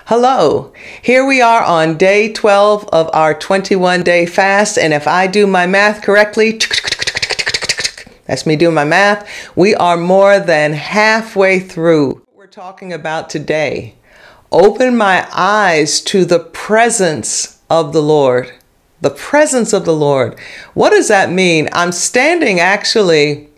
Hello, here we are on day 12 of our 21-day fast, and if I do my math correctly, that's me doing my math, we are more than halfway through what we're talking about today. Open my eyes to the presence of the Lord. The presence of the Lord. What does that mean? I'm standing actually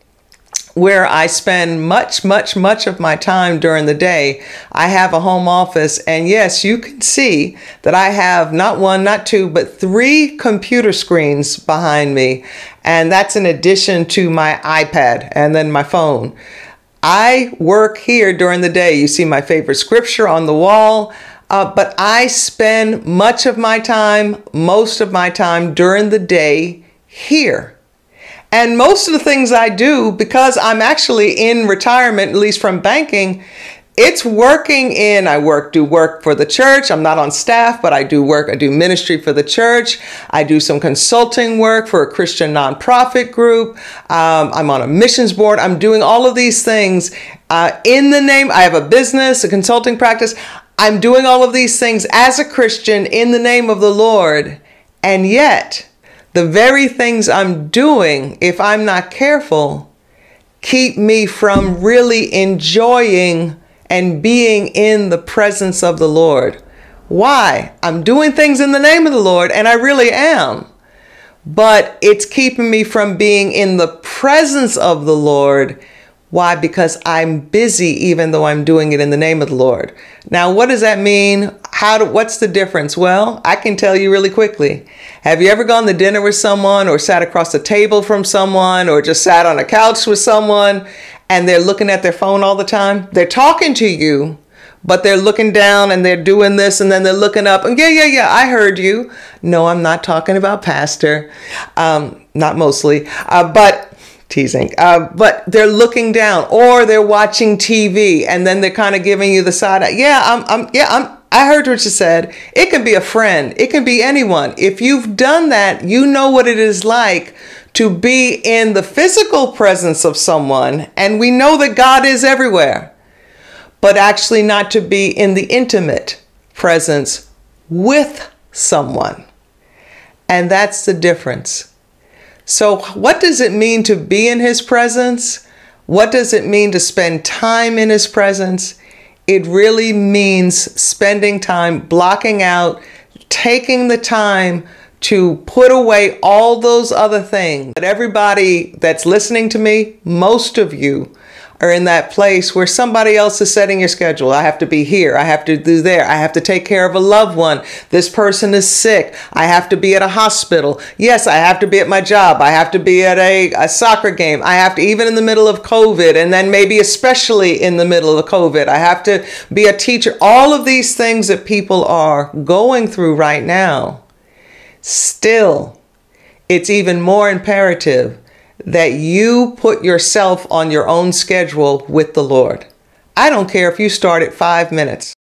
where I spend much of my time during the day. I have a home office, and yes, you can see that I have not one, not two, but 3 computer screens behind me. And that's in addition to my iPad and then my phone. I work here during the day. You see my favorite scripture on the wall, but I spend much of my time, most of my time during the day here. And most of the things I do, because I'm actually in retirement, at least from banking, it's working in, I do work for the church. I'm not on staff, but I do work. I do ministry for the church. I do some consulting work for a Christian nonprofit group. I'm on a missions board. I'm doing all of these things in the name. I have a business, a consulting practice. I'm doing all of these things as a Christian in the name of the Lord. And yet, the very things I'm doing, if I'm not careful, keep me from really enjoying and being in the presence of the Lord. Why? I'm doing things in the name of the Lord, and I really am. But it's keeping me from being in the presence of the Lord. Why? Because I'm busy even though I'm doing it in the name of the Lord. Now, what does that mean? What's the difference? Well, I can tell you really quickly. Have you ever gone to dinner with someone or sat across the table from someone or just sat on a couch with someone and they're looking at their phone all the time? They're talking to you, but they're looking down and they're doing this and then they're looking up and yeah, I heard you. No, I'm not talking about pastor. Not mostly, but teasing. But they're looking down or they're watching TV and then they're kind of giving you the side eye. I heard what you said. It can be a friend. It can be anyone. If you've done that, you know what it is like to be in the physical presence of someone. And we know that God is everywhere, but actually not to be in the intimate presence with someone. And that's the difference. So what does it mean to be in his presence? What does it mean to spend time in his presence? It really means spending time, blocking out, taking the time to put away all those other things. But everybody that's listening to me, most of you are in that place where somebody else is setting your schedule. I have to be here. I have to do there. I have to take care of a loved one. This person is sick. I have to be at a hospital. Yes, I have to be at my job. I have to be at a soccer game. I have to, even in the middle of COVID, and then maybe especially in the middle of COVID, I have to be a teacher. All of these things that people are going through right now, still, it's even more imperative that you put yourself on your own schedule with the Lord. I don't care if you start at 5 minutes.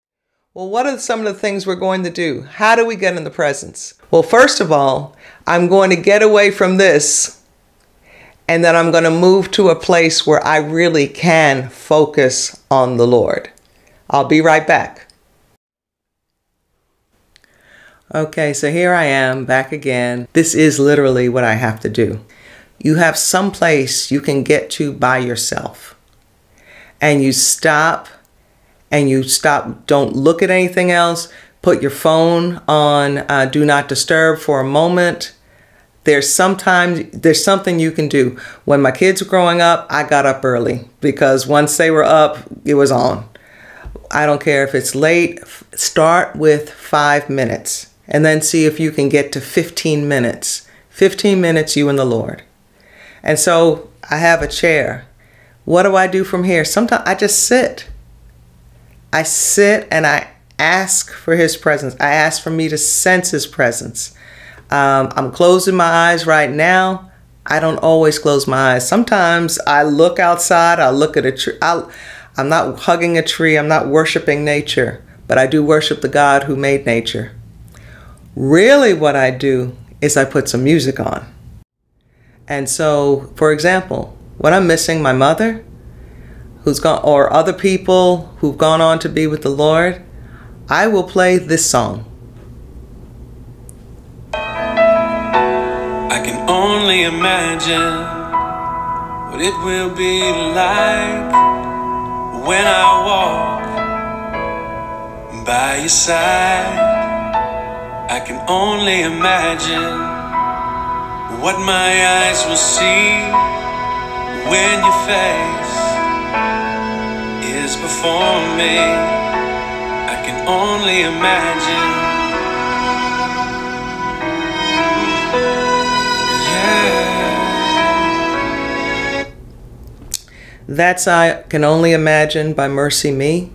Well, what are some of the things we're going to do? How do we get in the presence? Well, first of all, I'm going to get away from this, and then I'm going to move to a place where I really can focus on the Lord. I'll be right back. Okay, so here I am back again. This is literally what I have to do. You have some place you can get to by yourself, and you stop, don't look at anything else, put your phone on do not disturb for a moment. There's something you can do. When my kids were growing up, I got up early because once they were up, it was on. I don't care if it's late, start with 5 minutes and then see if you can get to 15 minutes. 15 minutes, you and the Lord. And so I have a chair. What do I do from here? Sometimes I just sit. I sit and I ask for his presence. I ask for me to sense his presence. I'm closing my eyes right now. I don't always close my eyes. Sometimes I look outside. I look at a tree. I'm not hugging a tree. I'm not worshiping nature, but I do worship the God who made nature. Really what I do is I put some music on. And so, for example, when I'm missing my mother, who's gone, or other people who've gone on to be with the Lord, I will play this song. I can only imagine what it will be like when I walk by your side. I can only imagine what my eyes will see when your face is before me. I can only imagine. That's I Can Only Imagine by MercyMe.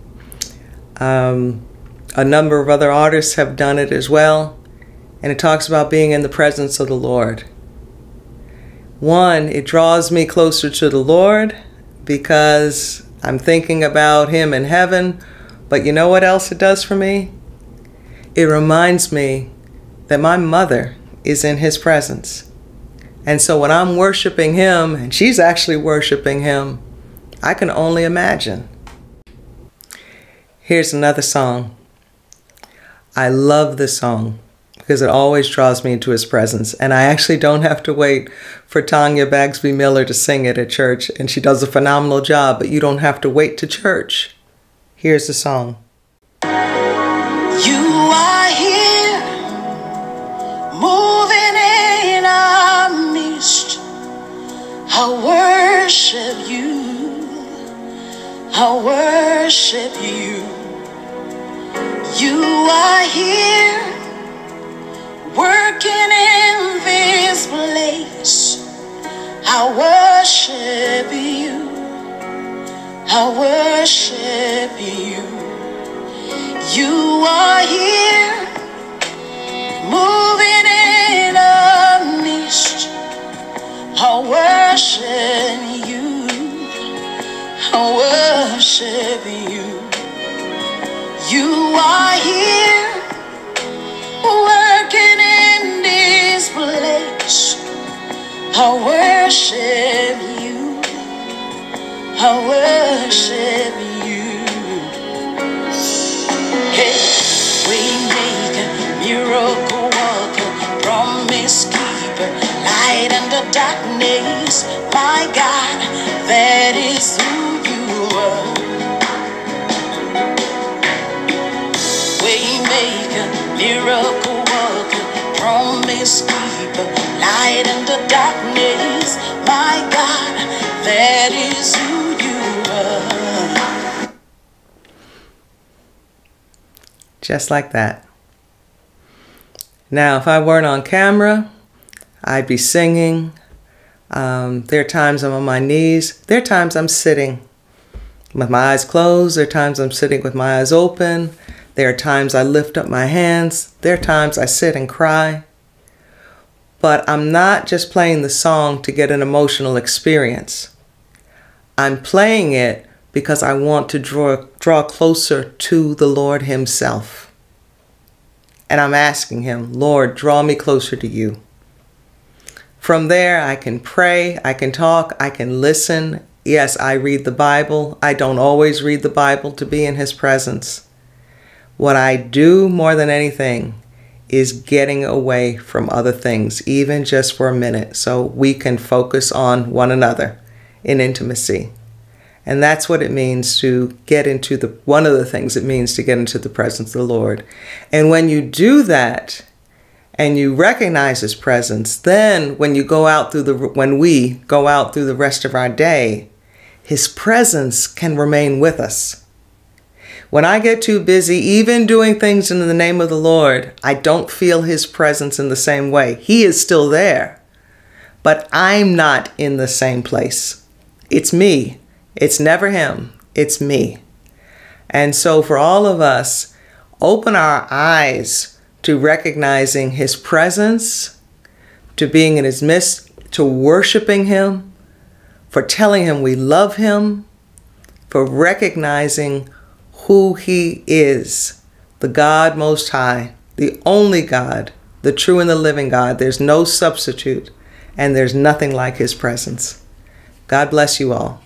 A number of other artists have done it as well. And it talks about being in the presence of the Lord. One, it draws me closer to the Lord because I'm thinking about Him in heaven. But you know what else it does for me? It reminds me that my mother is in His presence. And so when I'm worshiping Him, and she's actually worshiping Him, I can only imagine. Here's another song. I love this song because it always draws me into His presence. And I actually don't have to wait for Tanya Bagsby Miller to sing it at church. And she does a phenomenal job, but you don't have to wait to church. Here's the song. You are here, moving in our midst. I worship you. I worship you. You are here, working in this place. I worship you. I worship you. You are here, moving in our midst. I worship you. I worship you. You are here, working in this place. I worship you. I worship you. Hey, we make a miracle worker, promise keeper, light in the darkness. My God, that is who you are. We make a miracle worker, promise keeper, light in the darkness. My God, that is who you are. Just like that. Now, if I weren't on camera, I'd be singing. There are times I'm on my knees. There are times I'm sitting with my eyes closed. There are times I'm sitting with my eyes open. There are times I lift up my hands. There are times I sit and cry. But I'm not just playing the song to get an emotional experience. I'm playing it because I want to draw closer to the Lord Himself. And I'm asking Him, Lord, draw me closer to you. From there, I can pray, I can talk, I can listen. Yes, I read the Bible. I don't always read the Bible to be in His presence. What I do more than anything is getting away from other things, even just for a minute, so we can focus on one another in intimacy. And that's what it means to get into one of the things it means to get into the presence of the Lord. And when you do that, and you recognize His presence, then when we go out through the rest of our day, His presence can remain with us. When I get too busy, even doing things in the name of the Lord, I don't feel His presence in the same way. He is still there, but I'm not in the same place. It's me. It's never Him. It's me. And so for all of us, open our eyes to recognizing His presence, to being in His midst, to worshiping Him, for telling Him we love Him, for recognizing who He is, the God Most High, the only God, the true and the living God. There's no substitute, and there's nothing like His presence. God bless you all.